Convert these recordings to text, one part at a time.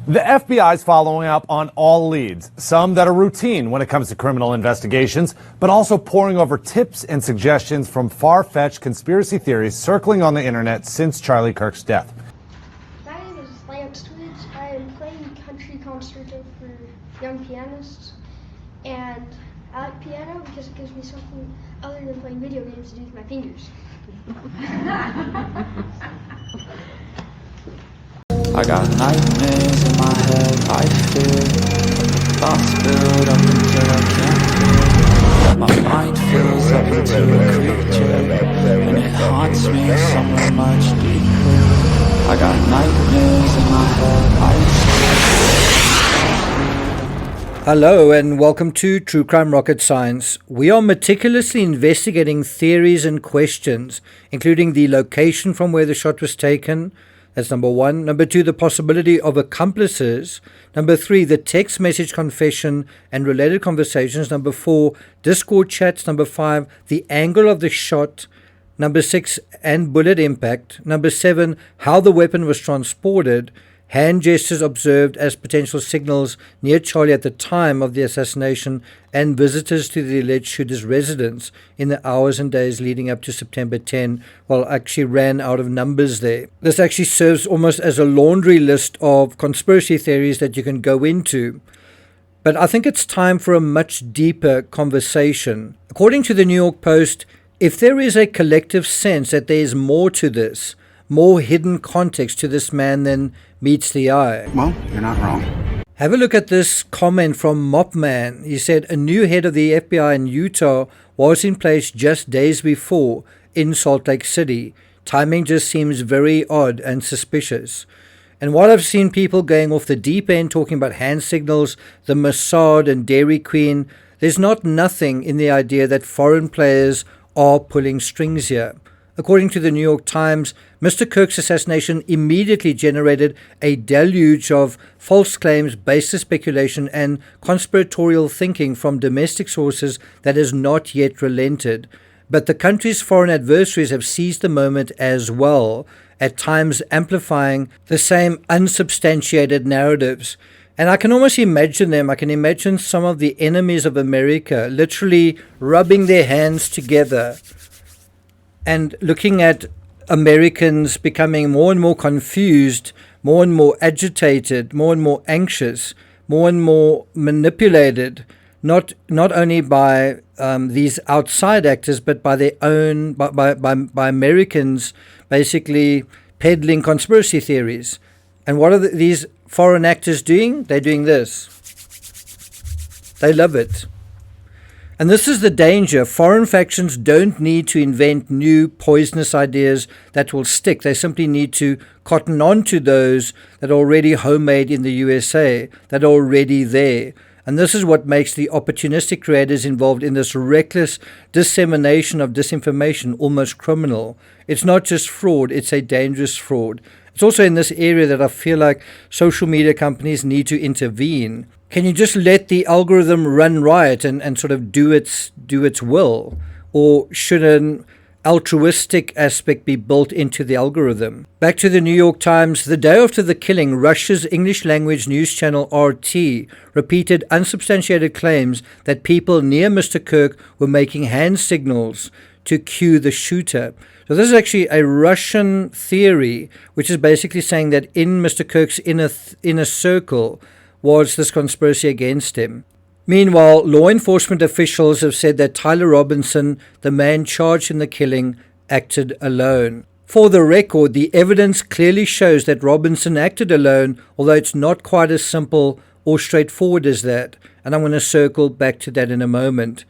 The FBI is following up on all leads, some that are routine when it comes to criminal investigations, but also poring over tips and suggestions from far-fetched conspiracy theories circling on the internet since Charlie Kirk's death. My name is Lance Twitch. I am playing country concerto for young pianists, and I like piano because it gives me something other than playing video games to do with my fingers. I got nightmares in my head, I fear thoughts build up until I can't feel. My mind fills up into a creature, and it haunts me somewhere much deeper. I got nightmares in my head, I fear. Hello and welcome to True Crime Rocket Science. We are meticulously investigating theories and questions, including the location from where the shot was taken. That's number one. Number two, the possibility of accomplices. Number three, the text message confession and related conversations. Number four, Discord chats. Number five, the angle of the shot. Number six, and bullet impact. Number seven, how the weapon was transported. Hand gestures observed as potential signals near Charlie at the time of the assassination, and visitors to the alleged shooter's residence in the hours and days leading up to September 10. Well, actually ran out of numbers there. This actually serves almost as a laundry list of conspiracy theories that you can go into. But I think it's time for a much deeper conversation. According to the New York Post, if there is a collective sense that there is more to this, more hidden context to this man than meets the eye. Well, you're not wrong. Have a look at this comment from Mopman. He said a new head of the FBI in Utah was in place just days before in Salt Lake City. Timing just seems very odd and suspicious. And while I've seen people going off the deep end talking about hand signals, the Mossad and Dairy Queen, there's nothing in the idea that foreign players are pulling strings here. According to the New York Times, Mr. Kirk's assassination immediately generated a deluge of false claims, baseless speculation, and conspiratorial thinking from domestic sources that has not yet relented. But the country's foreign adversaries have seized the moment as well, at times amplifying the same unsubstantiated narratives. And I can almost imagine them. I can imagine some of the enemies of America literally rubbing their hands together and looking at Americans becoming more and more confused, more and more agitated, more and more anxious, more and more manipulated, not only by these outside actors, but by their own, by Americans basically peddling conspiracy theories. And what are these foreign actors doing? They're doing this. They love it. And this is the danger. Foreign factions don't need to invent new poisonous ideas that will stick. They simply need to cotton on to those that are already homemade in the USA, that are already there. And this is what makes the opportunistic creators involved in this reckless dissemination of disinformation almost criminal. It's not just fraud, it's a dangerous fraud. It's also in this area that I feel like social media companies need to intervene. Can you just let the algorithm run riot and sort of do its will? Or should an altruistic aspect be built into the algorithm? Back to the New York Times. The day after the killing, Russia's English language news channel RT repeated unsubstantiated claims that people near Mr. Kirk were making hand signals to cue the shooter. So this is actually a Russian theory, which is basically saying that in Mr. Kirk's inner circle was this conspiracy against him. Meanwhile, law enforcement officials have said that Tyler Robinson, the man charged in the killing, acted alone. For the record, the evidence clearly shows that Robinson acted alone, although it's not quite as simple or straightforward as that, and I'm going to circle back to that in a moment.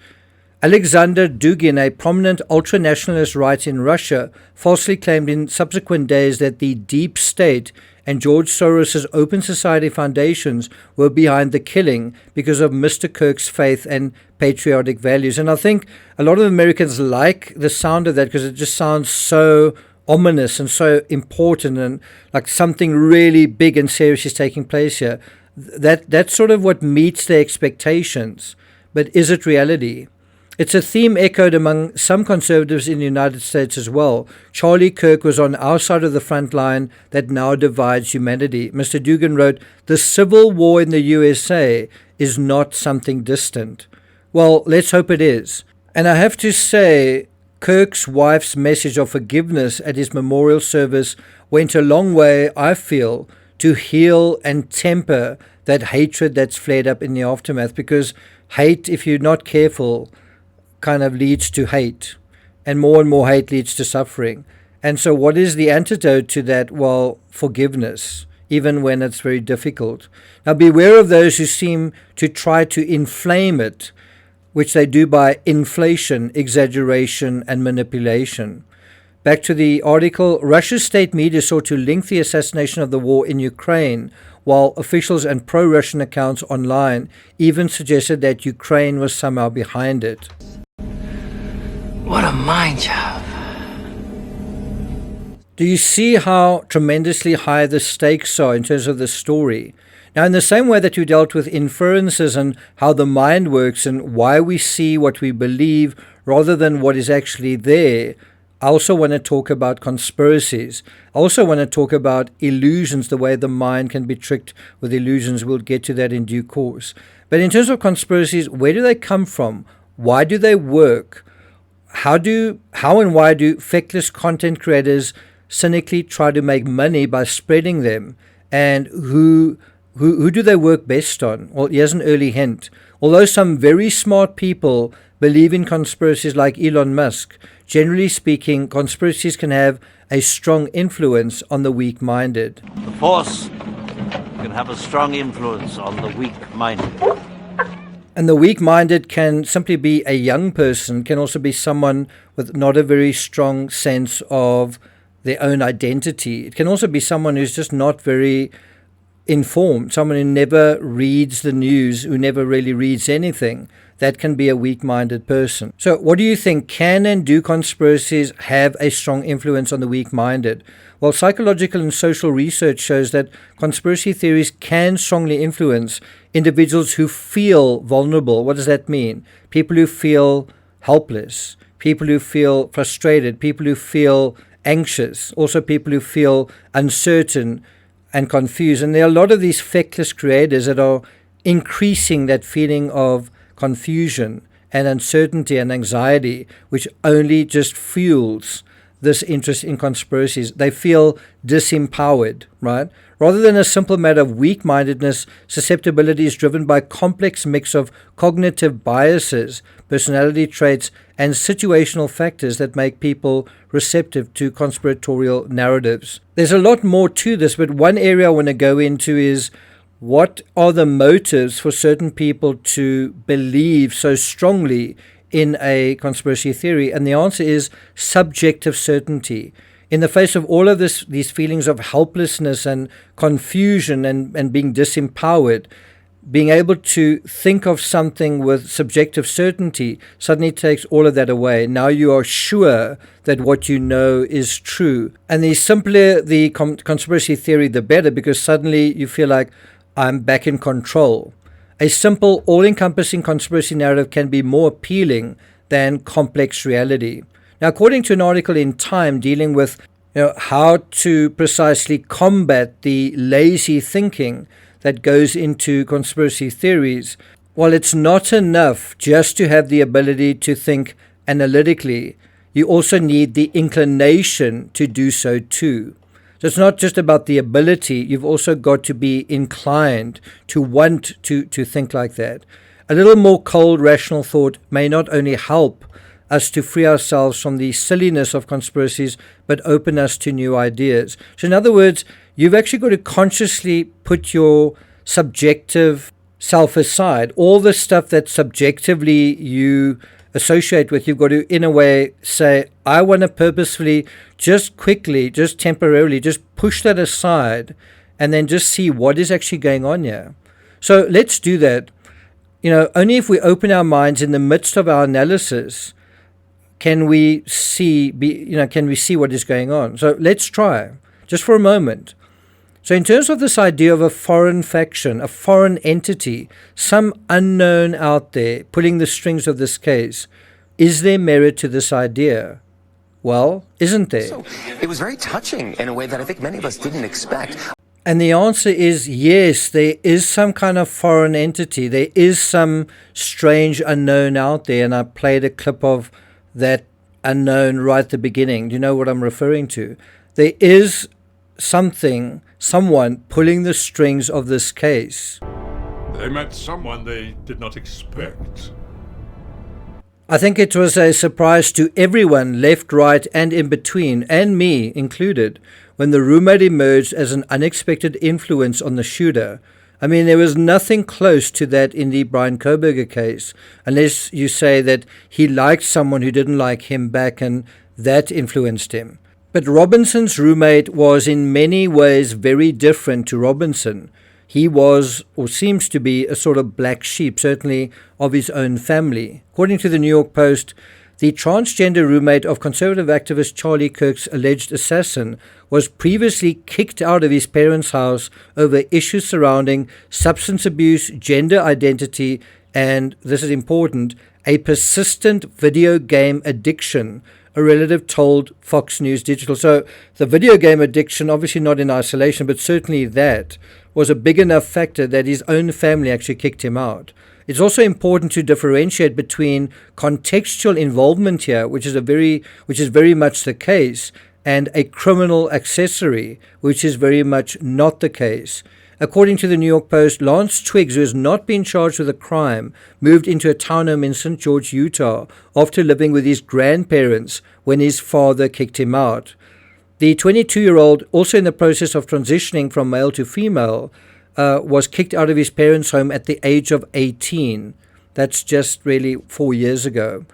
Alexander Dugin, a prominent ultra-nationalist writer in Russia, falsely claimed in subsequent days that the deep state and George Soros's Open Society foundations were behind the killing because of Mr. Kirk's faith and patriotic values. And I think a lot of Americans like the sound of that because it just sounds so ominous and so important and like something really big and serious is taking place here. That's sort of what meets their expectations. But is it reality? It's a theme echoed among some conservatives in the United States as well. Charlie Kirk was on our side of the front line that now divides humanity. Mr. Dugan wrote, "The civil war in the USA is not something distant." Well, let's hope it is. And I have to say, Kirk's wife's message of forgiveness at his memorial service went a long way, I feel, to heal and temper that hatred that's flared up in the aftermath, because hate, if you're not careful, kind of leads to hate, and more hate leads to suffering. And so what is the antidote to that? Well, forgiveness, even when it's very difficult. Now beware of those who seem to try to inflame it, which they do by inflation, exaggeration, and manipulation. Back to the article, Russia's state media sought to link the assassination of the war in Ukraine, while officials and pro-Russian accounts online even suggested that Ukraine was somehow behind it. What a mind you have. Do you see how tremendously high the stakes are in terms of the story? Now, in the same way that you dealt with inferences and how the mind works and why we see what we believe rather than what is actually there, I also want to talk about conspiracies. I also want to talk about illusions, the way the mind can be tricked with illusions. We'll get to that in due course. But in terms of conspiracies, where do they come from? Why do they work? How and why do feckless content creators cynically try to make money by spreading them? And who do they work best on? Well, here's an early hint. Although some very smart people believe in conspiracies like Elon Musk, generally speaking, conspiracies can have a strong influence on the weak-minded. The Force can have a strong influence on the weak-minded. And the weak-minded can simply be a young person, can also be someone with not a very strong sense of their own identity. It can also be someone who's just not very informed, someone who never reads the news, who never really reads anything. That can be a weak-minded person. So what do you think? Can and do conspiracies have a strong influence on the weak-minded? Well, psychological and social research shows that conspiracy theories can strongly influence individuals who feel vulnerable. What does that mean? People who feel helpless, people who feel frustrated, people who feel anxious, also people who feel uncertain and confused. And there are a lot of these feckless creators that are increasing that feeling of confusion and uncertainty and anxiety, which only just fuels this interest in conspiracies. They feel disempowered, right? Rather than a simple matter of weak-mindedness, susceptibility is driven by a complex mix of cognitive biases, personality traits, and situational factors that make people receptive to conspiratorial narratives. There's a lot more to this, but one area I want to go into is what are the motives for certain people to believe so strongly in a conspiracy theory? And the answer is subjective certainty. In the face of all of these feelings of helplessness and confusion and being disempowered, being able to think of something with subjective certainty suddenly takes all of that away. Now you are sure that what you know is true. And the simpler the conspiracy theory, the better, because suddenly you feel like, I'm back in control. A simple, all-encompassing conspiracy narrative can be more appealing than complex reality. Now, according to an article in Time dealing with how to precisely combat the lazy thinking that goes into conspiracy theories, while it's not enough just to have the ability to think analytically, you also need the inclination to do so too. So it's not just about the ability, you've also got to be inclined to want to think like that. A little more cold, rational thought may not only help us to free ourselves from the silliness of conspiracies, but open us to new ideas. So in other words, you've actually got to consciously put your subjective self aside. All the stuff that subjectively you associate with, you've got to, in a way, say, I want to purposefully, just quickly, just temporarily, just push that aside and then just see what is actually going on here. So let's do that. Only if we open our minds in the midst of our analysis can we see what is going on. So let's try, just for a moment. So in terms of this idea of a foreign faction, a foreign entity, some unknown out there pulling the strings of this case, is there merit to this idea? Well, isn't there? So it was very touching in a way that I think many of us didn't expect. And the answer is yes, there is some kind of foreign entity. There is some strange unknown out there. And I played a clip of that unknown right at the beginning. Do you know what I'm referring to? There is someone pulling the strings of this case. They met someone they did not expect. I think it was a surprise to everyone, left, right, and in between, and me included, when the roommate emerged as an unexpected influence on the shooter. I mean, there was nothing close to that in the Brian Koberger case, unless you say that he liked someone who didn't like him back and that influenced him. But Robinson's roommate was in many ways very different to Robinson. He was, or seems to be, a sort of black sheep, certainly of his own family. According to the New York Post, the transgender roommate of conservative activist Charlie Kirk's alleged assassin was previously kicked out of his parents' house over issues surrounding substance abuse, gender identity, and, this is important, a persistent video game addiction, a relative told Fox News Digital. So the video game addiction, obviously not in isolation, but certainly that was a big enough factor that his own family actually kicked him out. It's also important to differentiate between contextual involvement here, which is very much the case, and a criminal accessory, which is very much not the case. According to the New York Post, Lance Twiggs, who has not been charged with a crime, moved into a townhome in St. George, Utah, after living with his grandparents when his father kicked him out. The 22-year-old, also in the process of transitioning from male to female, was kicked out of his parents' home at the age of 18. That's just really 4 years ago.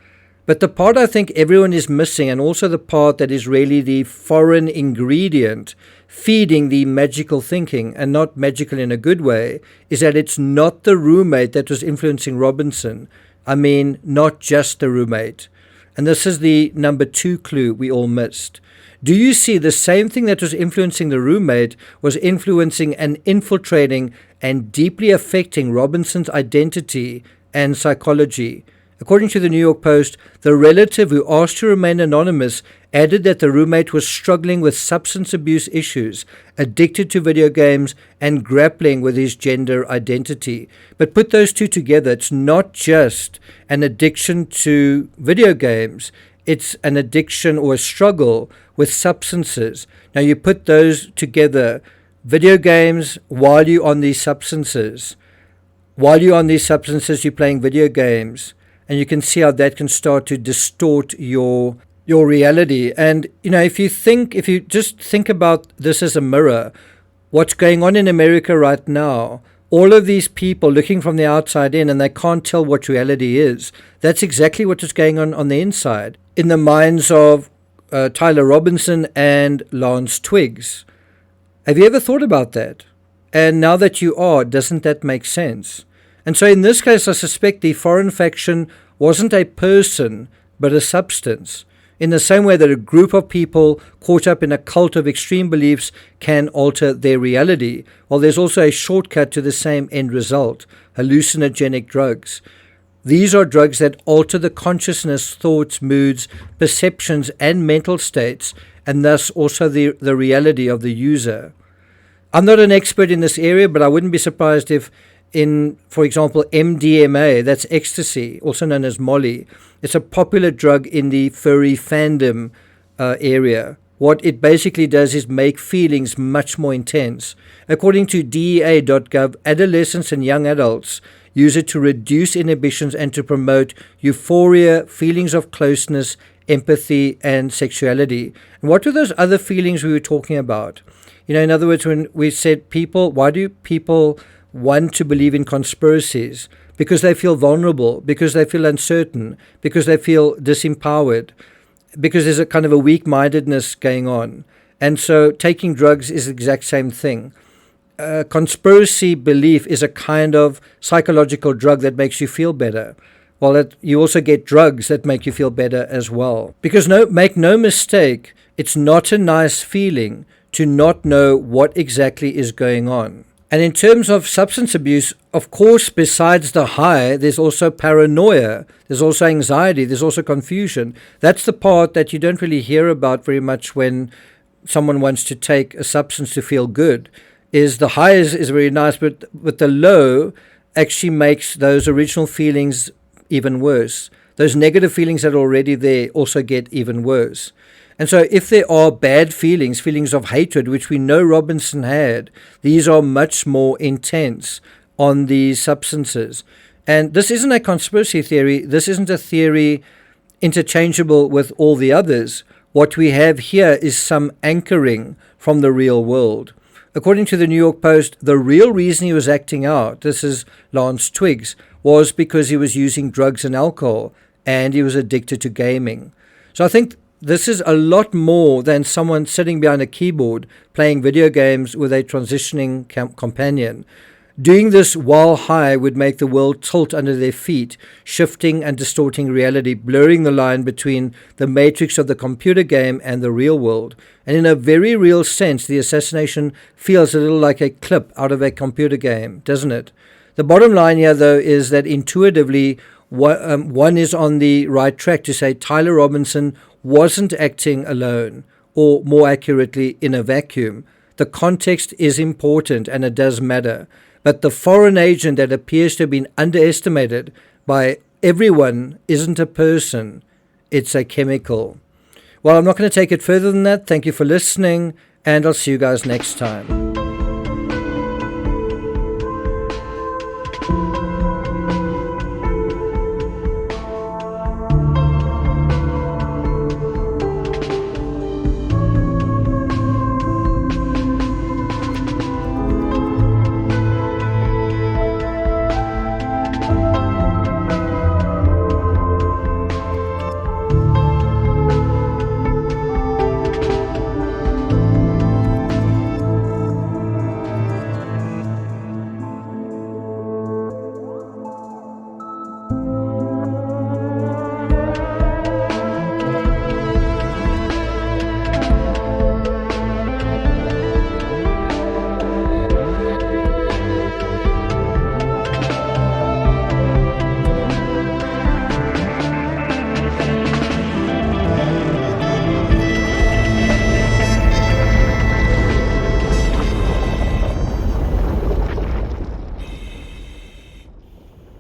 But the part I think everyone is missing, and also the part that is really the foreign ingredient feeding the magical thinking, and not magical in a good way, is that it's not the roommate that was influencing Robinson. I mean, not just the roommate. And this is the number 2 clue we all missed. Do you see the same thing that was influencing the roommate was influencing and infiltrating and deeply affecting Robinson's identity and psychology? According to the New York Post, the relative who asked to remain anonymous added that the roommate was struggling with substance abuse issues, addicted to video games, and grappling with his gender identity. But put those two together, it's not just an addiction to video games. It's an addiction or a struggle with substances. Now you put those together, video games while you're on these substances. While you're on these substances, you're playing video games. And you can see how that can start to distort your reality. And, you know, if you just think about this as a mirror, what's going on in America right now, all of these people looking from the outside in and they can't tell what reality is. That's exactly what is going on the inside, in the minds of Tyler Robinson and Lance Twiggs. Have you ever thought about that? And now that you are, doesn't that make sense? And so in this case, I suspect the foreign faction wasn't a person, but a substance. In the same way that a group of people caught up in a cult of extreme beliefs can alter their reality, well, there's also a shortcut to the same end result: hallucinogenic drugs. These are drugs that alter the consciousness, thoughts, moods, perceptions, and mental states, and thus also the reality of the user. I'm not an expert in this area, but I wouldn't be surprised if for example, MDMA, that's ecstasy, also known as Molly, it's a popular drug in the furry fandom area. What it basically does is make feelings much more intense. According to DEA.gov, adolescents and young adults use it to reduce inhibitions and to promote euphoria, feelings of closeness, empathy, and sexuality. And what were those other feelings we were talking about? You know, in other words, when we said why do people want to believe in conspiracies? Because they feel vulnerable, because they feel uncertain, because they feel disempowered, because there's a kind of a weak-mindedness going on. And so taking drugs is the exact same thing. Conspiracy belief is a kind of psychological drug that makes you feel better. Well, you also get drugs that make you feel better as well. Because make no mistake, it's not a nice feeling to not know what exactly is going on. And in terms of substance abuse, of course, besides the high, there's also paranoia, there's also anxiety, there's also confusion. That's the part that you don't really hear about very much when someone wants to take a substance to feel good. Is the high is very nice, but the low actually makes those original feelings even worse. Those negative feelings that are already there also get even worse. And so if there are bad feelings, feelings of hatred, which we know Robinson had, these are much more intense on these substances. And this isn't a conspiracy theory. This isn't a theory interchangeable with all the others. What we have here is some anchoring from the real world. According to the New York Post, the real reason he was acting out, this is Lance Twiggs, was because he was using drugs and alcohol and he was addicted to gaming. So I think this is a lot more than someone sitting behind a keyboard playing video games with a transitioning companion. Doing this while high would make the world tilt under their feet, shifting and distorting reality, blurring the line between the matrix of the computer game and the real world. And in a very real sense, the assassination feels a little like a clip out of a computer game, doesn't it? The bottom line here, though, is that intuitively, one is on the right track to say Tyler Robinson wasn't acting alone, or more accurately, in a vacuum. The context is important and it does matter. But the foreign agent that appears to have been underestimated by everyone isn't a person, it's a chemical. Well, I'm not going to take it further than that. Thank you for listening, and I'll see you guys next time.